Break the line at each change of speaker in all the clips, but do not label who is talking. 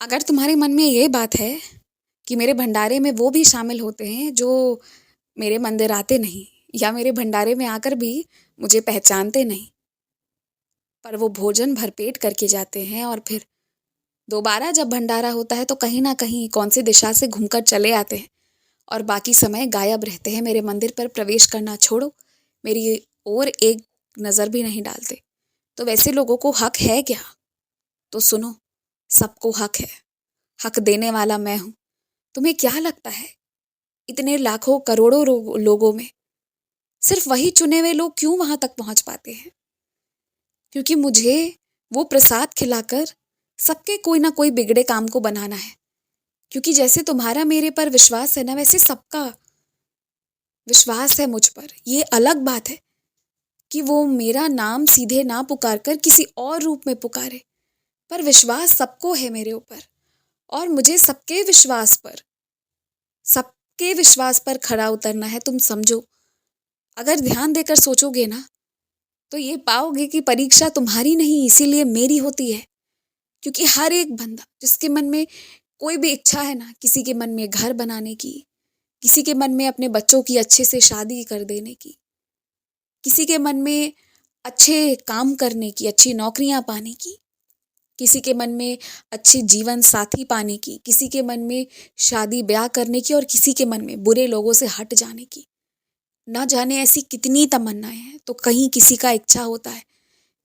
अगर तुम्हारे मन में ये बात है कि मेरे भंडारे में वो भी शामिल होते हैं जो मेरे मंदिर आते नहीं या मेरे भंडारे में आकर भी मुझे पहचानते नहीं, पर वो भोजन भरपेट करके जाते हैं और फिर दोबारा जब भंडारा होता है तो कहीं ना कहीं कौन सी दिशा से घूमकर चले आते हैं और बाकी समय गायब रहते हैं, मेरे मंदिर पर प्रवेश करना छोड़ो, मेरी ओर एक नज़र भी नहीं डालते। तो वैसे लोगों को हक है क्या? तो सुनो, सबको हक है। हक देने वाला मैं हूँ। तुम्हें क्या लगता है, इतने लाखों करोड़ों लोगों में सिर्फ वही चुने हुए लोग क्यों वहां तक पहुंच पाते हैं? क्योंकि मुझे वो प्रसाद खिलाकर सबके कोई ना कोई बिगड़े काम को बनाना है। क्योंकि जैसे तुम्हारा मेरे पर विश्वास है ना, वैसे सबका विश्वास है मुझ पर। ये अलग बात है कि वो मेरा नाम सीधे ना पुकार कर किसी और रूप में पुकारे, पर विश्वास सबको है मेरे ऊपर। और मुझे सबके विश्वास पर खरा उतरना है। तुम समझो, अगर ध्यान देकर सोचोगे ना तो ये पाओगे कि परीक्षा तुम्हारी नहीं, इसीलिए मेरी होती है। क्योंकि हर एक बंदा जिसके मन में कोई भी इच्छा है ना, किसी के मन में घर बनाने की, किसी के मन में अपने बच्चों की अच्छे से शादी कर देने की, किसी के मन में अच्छे काम करने की, अच्छी नौकरियां पाने की, किसी के मन में अच्छे जीवन साथी पाने की, किसी के मन में शादी ब्याह करने की और किसी के मन में बुरे लोगों से हट जाने की, ना जाने ऐसी कितनी तमन्नाएं हैं। तो कहीं किसी का इच्छा होता है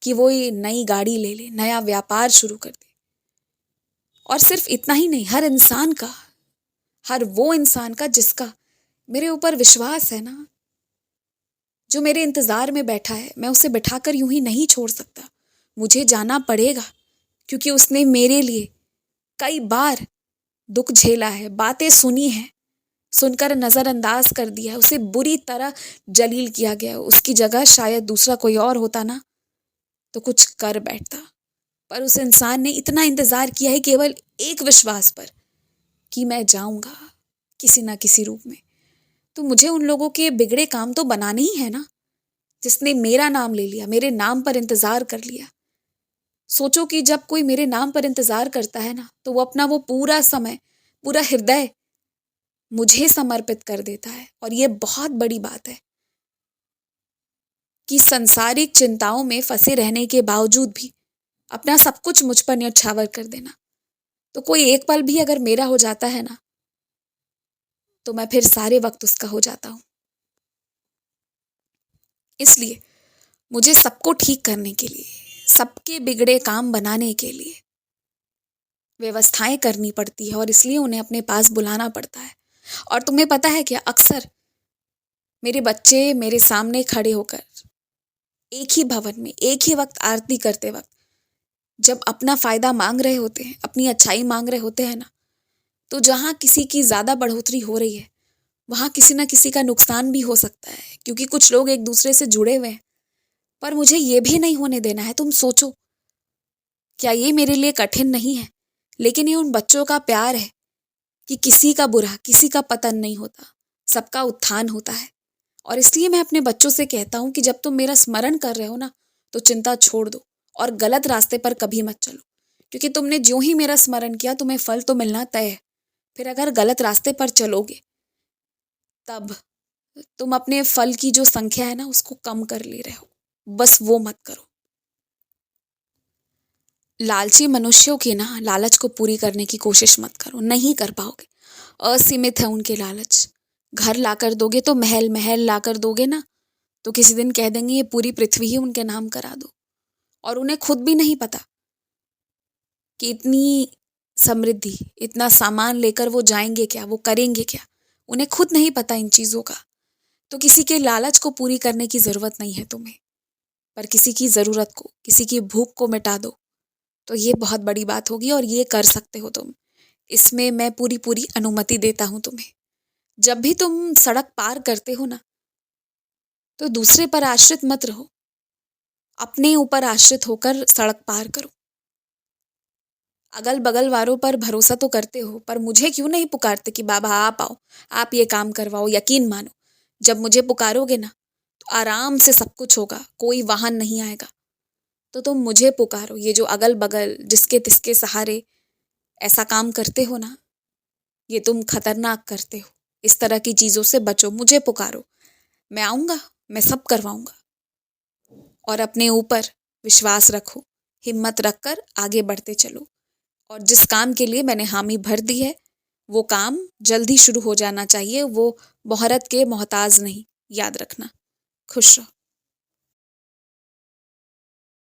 कि वो ये नई गाड़ी ले ले, नया व्यापार शुरू कर दे। और सिर्फ इतना ही नहीं, हर वो इंसान का जिसका मेरे ऊपर विश्वास है ना, जो मेरे इंतजार में बैठा है, मैं उसे बिठाकर यूं ही नहीं छोड़ सकता। मुझे जाना पड़ेगा, क्योंकि उसने मेरे लिए कई बार दुख झेला है, बातें सुनी है, सुनकर नजरअंदाज कर दिया है, उसे बुरी तरह जलील किया गया। उसकी जगह शायद दूसरा कोई और होता ना तो कुछ कर बैठता, पर उस इंसान ने इतना इंतजार किया है केवल एक विश्वास पर कि मैं जाऊंगा किसी ना किसी रूप में। तो मुझे उन लोगों के बिगड़े काम तो बनाने ही है ना, जिसने मेरा नाम ले लिया, मेरे नाम पर इंतजार कर लिया। सोचो कि जब कोई मेरे नाम पर इंतजार करता है ना, तो वो अपना वो पूरा समय, पूरा हृदय मुझे समर्पित कर देता है। और ये बहुत बड़ी बात है कि संसारिक चिंताओं में फंसे रहने के बावजूद भी अपना सब कुछ मुझ पर न्यौछावर कर देना। तो कोई एक पल भी अगर मेरा हो जाता है ना, तो मैं फिर सारे वक्त उसका हो जाता हूँ। इसलिए मुझे सबको ठीक करने के लिए, सबके बिगड़े काम बनाने के लिए व्यवस्थाएं करनी पड़ती है, और इसलिए उन्हें अपने पास बुलाना पड़ता है। और तुम्हें पता है क्या, अक्सर मेरे बच्चे मेरे सामने खड़े होकर एक ही भवन में एक ही वक्त आरती करते वक्त जब अपना फायदा मांग रहे होते हैं, अपनी अच्छाई मांग रहे होते हैं ना, तो जहाँ किसी की ज्यादा बढ़ोतरी हो रही है वहां किसी ना किसी का नुकसान भी हो सकता है, क्योंकि कुछ लोग एक दूसरे से जुड़े हुए हैं। पर मुझे ये भी नहीं होने देना है। तुम सोचो, क्या ये मेरे लिए कठिन नहीं है? लेकिन ये उन बच्चों का प्यार है कि किसी का बुरा, किसी का पतन नहीं होता, सबका उत्थान होता है। और इसलिए मैं अपने बच्चों से कहता हूं कि जब तुम मेरा स्मरण कर रहे हो ना, तो चिंता छोड़ दो और गलत रास्ते पर कभी मत चलो। क्योंकि तुमने ज्यों ही मेरा स्मरण किया, तुम्हें फल तो मिलना तय है। फिर अगर गलत रास्ते पर चलोगे, तब तुम अपने फल की जो संख्या है ना, उसको कम कर ले रहे हो। बस वो मत करो। लालची मनुष्यों की ना लालच को पूरी करने की कोशिश मत करो, नहीं कर पाओगे। असीमित है उनके लालच। घर लाकर दोगे तो महल महल लाकर दोगे ना, तो किसी दिन कह देंगे ये पूरी पृथ्वी ही उनके नाम करा दो। और उन्हें खुद भी नहीं पता कि इतनी समृद्धि, इतना सामान लेकर वो जाएंगे क्या, वो करेंगे क्या। उन्हें खुद नहीं पता इन चीजों का। तो किसी के लालच को पूरी करने की जरूरत नहीं है तुम्हें, पर किसी की जरूरत को, किसी की भूख को मिटा दो, तो ये बहुत बड़ी बात होगी और ये कर सकते हो तुम। इसमें मैं पूरी पूरी अनुमति देता हूं तुम्हें। जब भी तुम सड़क पार करते हो ना, तो दूसरे पर आश्रित मत रहो, अपने ऊपर आश्रित होकर सड़क पार करो। अगल बगल वालों पर भरोसा तो करते हो, पर मुझे क्यों नहीं पुकारते कि बाबा आप आओ, आप ये काम करवाओ। यकीन मानो, जब मुझे पुकारोगे ना, तो आराम से सब कुछ होगा, कोई वाहन नहीं आएगा। तो तुम मुझे पुकारो। ये जो अगल बगल जिसके तिसके सहारे ऐसा काम करते हो ना, ये तुम खतरनाक करते हो। इस तरह की चीज़ों से बचो, मुझे पुकारो, मैं आऊँगा, मैं सब करवाऊँगा। और अपने ऊपर विश्वास रखो, हिम्मत रखकर आगे बढ़ते चलो। और जिस काम के लिए मैंने हामी भर दी है, वो काम जल्द ही शुरू हो जाना चाहिए, वो मुहूर्त के मोहताज नहीं, याद रखना। खुश रहो।